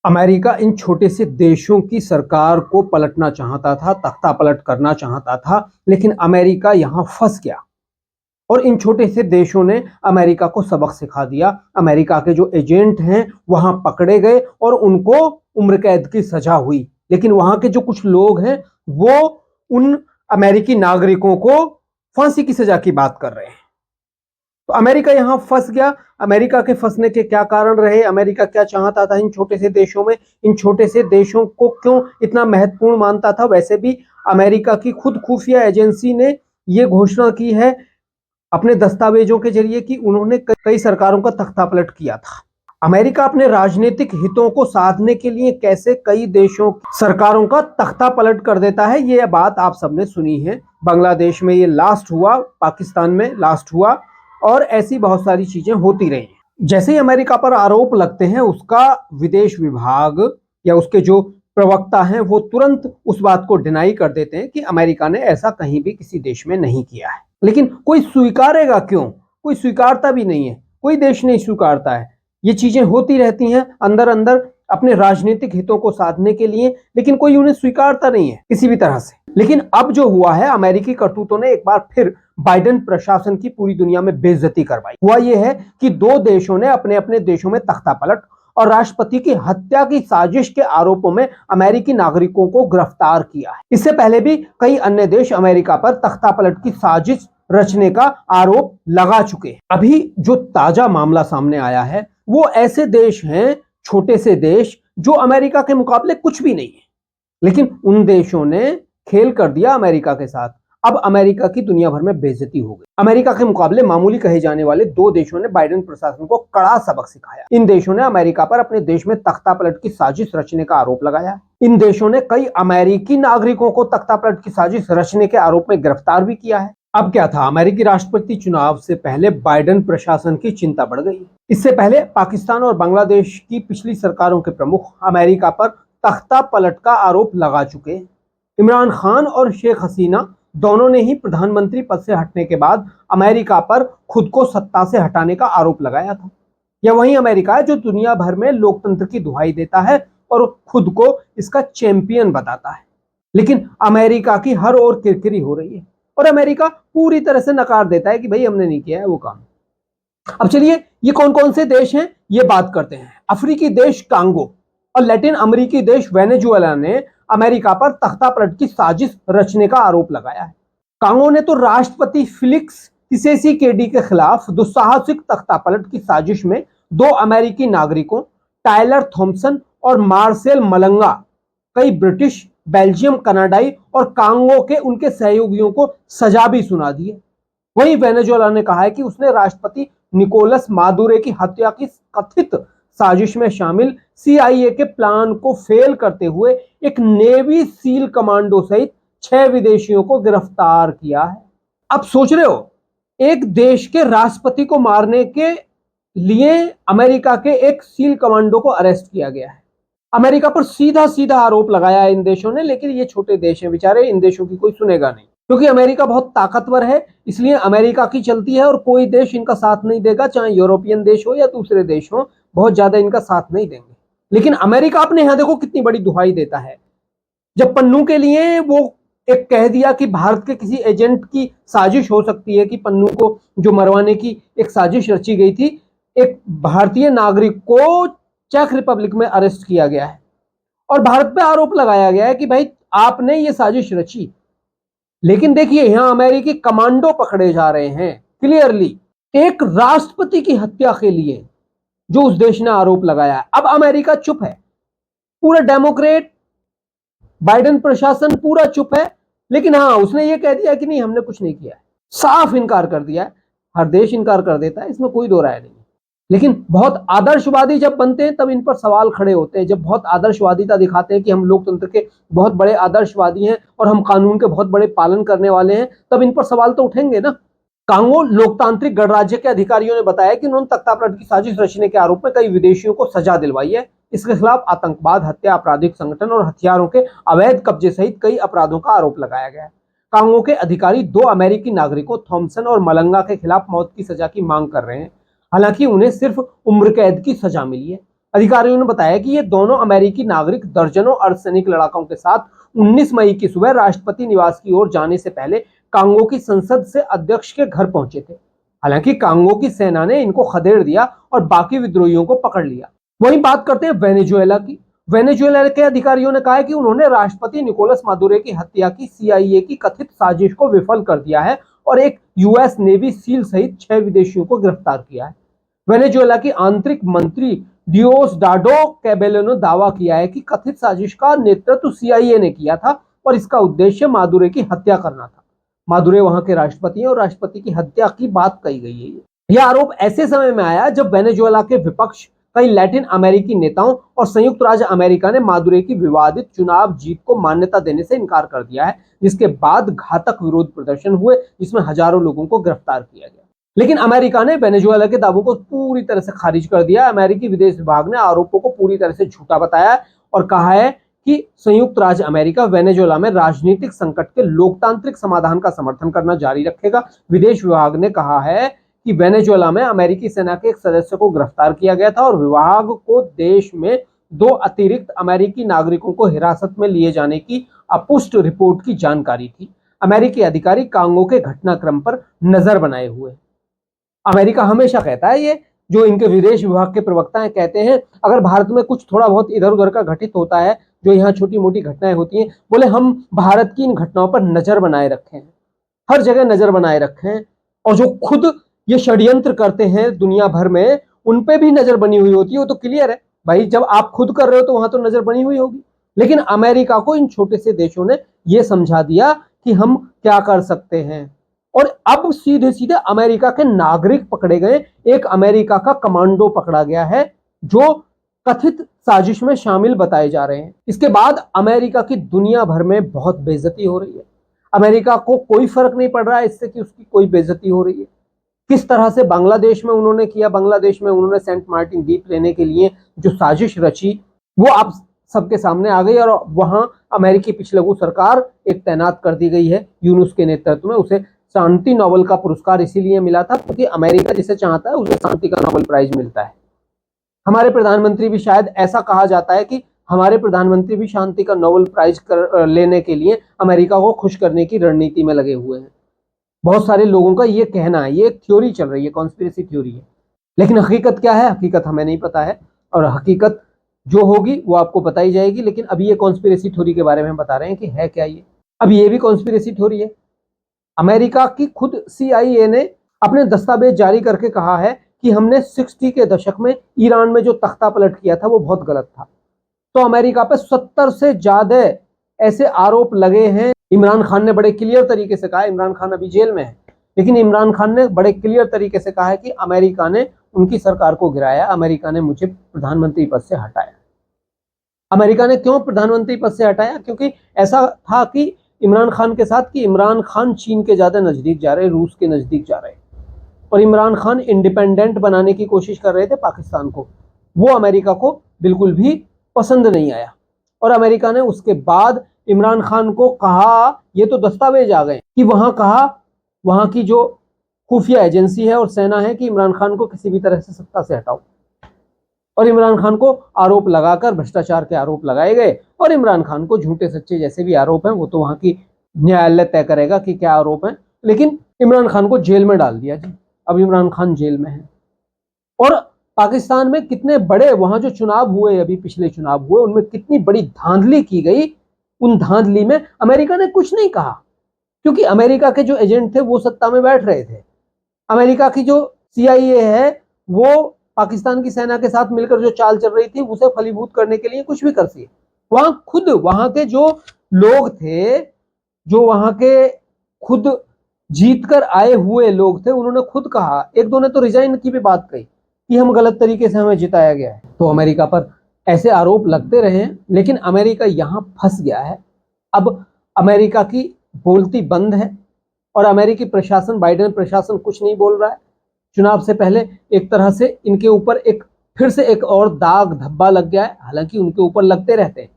America in छोटे से देशों की सरकार को पलटना चाहता था, तख्ता पलट करना चाहता था, लेकिन अमेरिका यहां फंस गया और इन छोटे से देशों ने अमेरिका को सबक सिखा दिया। अमेरिका के जो एजेंट हैं वहां पकड़े गए और उनको उम्र कैद की सजा हुई, लेकिन वहां के जो कुछ लोग हैं वो उन अमेरिकी नागरिकों को फांसी की सजा की बात कर रहे हैं। तो अमेरिका यहां फंस गया। अमेरिका के फंसने के क्या कारण रहे, अमेरिका क्या चाहता था इन छोटे से देशों में, इन छोटे से देशों को क्यों इतना महत्वपूर्ण मानता था। वैसे भी अमेरिका की खुद खुफिया एजेंसी ने यह घोषणा की है अपने दस्तावेजों के जरिए कि उन्होंने कई सरकारों का तख्तापलट किया था। अमेरिका अपने राजनीतिक हितों को साधने के लिए कैसे कई देशों सरकारों का तख्ता पलट कर देता है, यह बात आप सबने सुनी है। बांग्लादेश में ये लास्ट हुआ, पाकिस्तान में लास्ट हुआ और ऐसी बहुत सारी चीजें होती रही हैं। जैसे ही अमेरिका पर आरोप लगते हैं उसका विदेश विभाग या उसके जो प्रवक्ता हैं वो तुरंत उस बात को डिनाई कर देते हैं कि अमेरिका ने ऐसा कहीं भी किसी देश में नहीं किया है। लेकिन कोई स्वीकारेगा क्यों? कोई स्वीकारता भी नहीं है, कोई देश नहीं स्वीकारता है। ये चीजें होती रहती हैं अंदर अंदर अपने राजनीतिक हितों को साधने के लिए, लेकिन कोई उन्हें स्वीकारता नहीं है किसी भी तरह से। लेकिन अब जो हुआ है, अमेरिकी करतूतों ने एक बार फिर बाइडेन प्रशासन की पूरी दुनिया में बेइज्जती करवाई। हुआ यह है कि दो देशों ने अपने अपने देशों में तख्तापलट और राष्ट्रपति की हत्या की साजिश के आरोपों में अमेरिकी नागरिकों को गिरफ्तार किया है। इससे पहले भी कई अन्य देश अमेरिका पर तख्तापलट की साजिश रचने का आरोप लगा चुके हैं। अभी जो ताजा मामला सामने आया है वो ऐसे देश हैं, छोटे से देश जो अमेरिका के मुकाबले कुछ भी नहीं है, लेकिन उन देशों ने खेल कर दिया अमेरिका के साथ। अब अमेरिका की दुनिया भर में बेइज्जती हो गई। अमेरिका के मुकाबले मामूली कहे जाने वाले दो देशों ने बाइडेन प्रशासन को कड़ा सबक सिखाया। इन देशों ने अमेरिका पर अपने देश में तख्तापलट की साजिश रचने का आरोप लगाया। इन देशों ने कई अमेरिकी नागरिकों को तख्तापलट की साजिश रचने के आरोप में गिरफ्तार भी किया है। अब क्या था, अमेरिकी राष्ट्रपति चुनाव से पहले बाइडेन प्रशासन की चिंता बढ़ गई। इससे पहले पाकिस्तान और बांग्लादेश की पिछली सरकारों के प्रमुख अमेरिका पर तख्ता पलट का आरोप लगा चुके। इमरान खान और शेख हसीना दोनों ने ही प्रधानमंत्री पद से हटने के बाद अमेरिका पर खुद को सत्ता से हटाने का आरोप लगाया था। यह वही अमेरिका है जो दुनिया भर में लोकतंत्र की दुहाई देता है और खुद को इसका चैंपियन बताता है। लेकिन अमेरिका की हर ओर किरकिरी हो रही है और अमेरिका पूरी तरह से नकार देता है कि भाई हमने नहीं किया है वो काम। अब चलिए ये कौन कौन से देश हैं ये बात करते हैं। अफ्रीकी देश कांगो और लैटिन अमेरिकी देश वेनेजुएला ने अमेरिका पर तख्तापलट की साजिश रचने का आरोप लगाया है। कांगो ने तो राष्ट्रपति फिलिक्स त्सिसेकेडी के खिलाफ दुस्साहसिक तख्तापलट की साजिश में दो अमेरिकी नागरिकों टायलर थॉम्पसन और मार्सेल मलंगा, कई ब्रिटिश, बेल्जियम, कनाडाई और कांगो के उनके सहयोगियों को सजा भी सुना दी है। वहीं वेनेजुएला ने कहा है कि उसने राष्ट्रपति निकोलस मादुरो की हत्या की कथित साजिश में शामिल CIA के प्लान को फेल करते हुए एक नेवी सील कमांडो सहित 6 विदेशियों को गिरफ्तार किया है। अब सोच रहे हो, एक देश के राष्ट्रपति को मारने के लिए अमेरिका के एक सील कमांडो को अरेस्ट किया गया है। अमेरिका पर सीधा सीधा आरोप लगाया इन देशों ने, लेकिन ये छोटे देश हैं बेचारे, इन देशों की कोई सुनेगा नहीं, क्योंकि अमेरिका बहुत ताकतवर है, इसलिए अमेरिका की चलती है और कोई देश इनका साथ नहीं देगा, चाहे यूरोपियन देश हो या दूसरे देश हो, बहुत ज्यादा इनका साथ नहीं देंगे। लेकिन अमेरिका अपने यहां देखो कितनी बड़ी दुहाई देता है। जब पन्नू के लिए वो एक कह दिया कि भारत के किसी एजेंट की साजिश हो सकती है, कि पन्नू को जो मरवाने की एक साजिश रची गई थी, एक भारतीय नागरिक को चेक रिपब्लिक में अरेस्ट किया गया है और भारत पे आरोप लगाया गया है कि भाई आपने ये साजिश रची। लेकिन देखिए यहां अमेरिकी कमांडो पकड़े जा रहे हैं क्लियरली एक राष्ट्रपति की हत्या के लिए जो उस देश ने आरोप लगाया है। अब अमेरिका चुप है, पूरा डेमोक्रेट बाइडेन प्रशासन पूरा चुप है, लेकिन हाँ उसने ये कह दिया कि नहीं हमने कुछ नहीं किया है, साफ इनकार कर दिया है। हर देश इनकार कर देता है, इसमें कोई दो राय नहीं। लेकिन बहुत आदर्शवादी जब बनते हैं तब इन पर सवाल खड़े होते हैं। जब बहुत आदर्शवादिता दिखाते हैं कि हम लोकतंत्र के बहुत बड़े आदर्शवादी हैं और हम कानून के बहुत बड़े पालन करने वाले हैं, तब इन पर सवाल तो उठेंगे ना। कांगो लोकतांत्रिक गणराज्य के अधिकारियों ने बताया कि उन्होंने तख्तापलट की साजिश रचने के आरोप में कई विदेशियों को सजा दिलवाई है। इसके खिलाफ आतंकवाद, हत्या, आपराधिक संगठन और हथियारों के अवैध कब्जे सहित कई अपराधों का आरोप लगाया गया है। कांगो के अधिकारी 2 अमेरिकी नागरिकों थॉम्पसन और मलंगा के खिलाफ मौत की सजा की मांग कर रहे हैं। हालांकि उन्हें सिर्फ उम्र कैद की सजा मिली है। अधिकारियों ने बताया कि ये दोनों अमेरिकी नागरिक दर्जनों अर्धसैनिक लड़ाकों के साथ 19 मई की सुबह राष्ट्रपति निवास की ओर जाने से पहले कांगो की संसद से अध्यक्ष के घर पहुंचे थे। हालांकि कांगो की सेना ने इनको खदेड़ दिया और बाकी विद्रोहियों को पकड़ लिया। वहीं बात करते हैं वेनेजुएला की। वेनेजुएला के अधिकारियों ने कहा है कि उन्होंने राष्ट्रपति निकोलस मादुरो की हत्या की CIA की कथित साजिश को विफल कर दिया है और एक US नेवी सील सहित 6 विदेशियों को गिरफ्तार किया है। वेनेजुएला की आंतरिक मंत्री डियोसडाडो कैबेलो ने दावा किया है कि कथित साजिश का नेतृत्व CIA ने किया था और इसका उद्देश्य मादुरो की हत्या करना था। मादुरो वहां के राष्ट्रपति हैं और राष्ट्रपति की हत्या की बात कही गई है। यह आरोप ऐसे समय में आया जब वेनेजुएला के विपक्ष, कई लैटिन अमेरिकी नेताओं और संयुक्त राज्य अमेरिका ने मादुरो की विवादित चुनाव जीत को मान्यता देने से इनकार कर दिया है, जिसके बाद घातक विरोध प्रदर्शन हुए जिसमें हजारों लोगों को गिरफ्तार किया गया। लेकिन अमेरिका ने वेनेजुएला के दावों को पूरी तरह से खारिज कर दिया। अमेरिकी विदेश विभाग ने आरोपों को पूरी तरह से झूठा बताया और कहा है कि संयुक्त राज्य अमेरिका वेनेजुएला में राजनीतिक संकट के लोकतांत्रिक समाधान का समर्थन करना जारी रखेगा। विदेश विभाग ने कहा है कि वेनेजुएला में अमेरिकी सेना के एक सदस्य को गिरफ्तार किया गया था और विभाग को देश में 2 अतिरिक्त अमेरिकी नागरिकों को हिरासत में लिए जाने की अपुष्ट रिपोर्ट की जानकारी थी। अमेरिकी अधिकारी कांगो के घटनाक्रम पर नजर बनाए हुए। अमेरिका हमेशा कहता है, ये जो इनके विदेश विभाग के प्रवक्ता हैं कहते हैं, अगर भारत में कुछ थोड़ा बहुत इधर उधर का घटित होता है, जो यहाँ छोटी मोटी घटनाएं होती हैं, बोले हम भारत की इन घटनाओं पर नजर बनाए रखे हैं, हर जगह नजर बनाए रखे हैं, और जो खुद ये षड्यंत्र करते हैं दुनिया भर में, उन पे भी नजर बनी हुई होती है। वो तो क्लियर है भाई, जब आप खुद कर रहे हो तो वहां तो नजर बनी हुई होगी। लेकिन अमेरिका को इन छोटे से देशों ने यह समझा दिया कि हम क्या कर सकते हैं, और अब सीधे सीधे अमेरिका के नागरिक पकड़े गए। एक अमेरिका का कमांडो पकड़ा गया है जो कथित साजिश में शामिल बताए जा रहे हैं। इसके बाद अमेरिका की दुनिया भर में बहुत बेइज्जती हो रही है। अमेरिका को कोई फर्क नहीं पड़ रहा है इससे कि उसकी कोई बेइज्जती हो रही है। किस तरह से बांग्लादेश में उन्होंने किया, बांग्लादेश में उन्होंने सेंट मार्टिन द्वीप लेने के लिए जो साजिश रची, वो आप सबके सामने आ गई, और वहां अमेरिकी पिछलगू सरकार एक तैनात कर दी गई है यूनुस के नेतृत्व में। उसे शांति नोबेल का पुरस्कार इसीलिए मिला था क्योंकि अमेरिका जिसे चाहता है उसे शांति का नोबेल प्राइज मिलता है। हमारे प्रधानमंत्री भी, शायद ऐसा कहा जाता है कि हमारे प्रधानमंत्री भी शांति का नोबेल प्राइज लेने के लिए अमेरिका को खुश करने की रणनीति में लगे हुए हैं। बहुत सारे लोगों का ये कहना है, ये एक थ्योरी चल रही है, कॉन्स्पिरेसी थ्योरी है। लेकिन हकीकत क्या है, हकीकत हमें नहीं पता है, और हकीकत जो होगी वो आपको बताई जाएगी। लेकिन अभी ये कॉन्स्पिरेसी थ्योरी के बारे में बता रहे हैं कि है क्या ये। अब ये भी कॉन्स्पिरेसी थ्योरी है। अमेरिका की खुद CIA ने अपने दस्तावेज जारी करके कहा है कि हमने 60 के दशक में ईरान में जो तख्ता पलट किया था वो बहुत गलत था। तो अमेरिका पे 70 से ज्यादा ऐसे आरोप लगे हैं। इमरान खान ने बड़े क्लियर तरीके से कहा, इमरान खान अभी जेल में है, लेकिन इमरान खान ने बड़े क्लियर तरीके से कहा है कि अमेरिका ने उनकी सरकार को गिराया, अमेरिका ने मुझे प्रधानमंत्री पद से हटाया। अमेरिका ने क्यों प्रधानमंत्री पद से हटाया? क्योंकि ऐसा था कि इमरान खान के साथ कि इमरान खान चीन के ज्यादा नजदीक जा रहे, रूस के नजदीक जा रहे, और इमरान खान इंडिपेंडेंट बनाने की कोशिश कर रहे थे पाकिस्तान को। वो अमेरिका को बिल्कुल भी पसंद नहीं आया, और अमेरिका ने उसके बाद इमरान खान को कहा, ये तो दस्तावेज आ गए कि वहां की जो खुफिया एजेंसी है और सेना है कि इमरान खान को किसी भी तरह से सत्ता से हटाओ, और इमरान खान को आरोप लगाकर भ्रष्टाचार के आरोप लगाए गए, और इमरान खान को झूठे सच्चे जैसे भी आरोप हैं वो तो वहां की न्यायालय तय करेगा कि क्या आरोप हैं, लेकिन इमरान खान को जेल में डाल दिया जी। अब इमरान खान जेल में है। और पाकिस्तान में कितने बड़े वहां जो चुनाव हुए, अभी पिछले चुनाव हुए, उनमें कितनी बड़ी धांधली की गई। उन धांधली में अमेरिका ने कुछ नहीं कहा, क्योंकि अमेरिका के जो एजेंट थे वो सत्ता में बैठ रहे थे। अमेरिका की जो CIA है वो पाकिस्तान की सेना के साथ मिलकर जो चाल चल रही थी उसे फलीभूत करने के लिए कुछ भी कर सी। वहां खुद वहां के जो लोग थे, जो वहां के खुद जीतकर आए हुए लोग थे, उन्होंने खुद कहा, एक दो ने तो रिजाइन की भी बात कही कि हम गलत तरीके से हमें जिताया गया है। तो अमेरिका पर ऐसे आरोप लगते रहे, लेकिन अमेरिका यहां फंस गया है। अब अमेरिका की बोलती बंद है, और अमेरिकी प्रशासन, बाइडेन प्रशासन कुछ नहीं बोल रहा है। चुनाव से पहले एक तरह से इनके ऊपर फिर से एक और दाग धब्बा लग गया है। हालांकि उनके ऊपर लगते रहते हैं,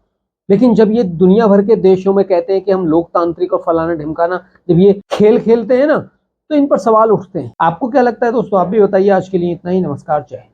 लेकिन जब ये दुनिया भर के देशों में कहते हैं कि हम लोकतांत्रिक और फलाना ढिमकाना, जब ये खेल खेलते हैं ना, तो इन पर सवाल उठते हैं। आपको क्या लगता है दोस्तों? आप भी बताइए। आज के लिए इतना ही। नमस्कार, जय हिंद।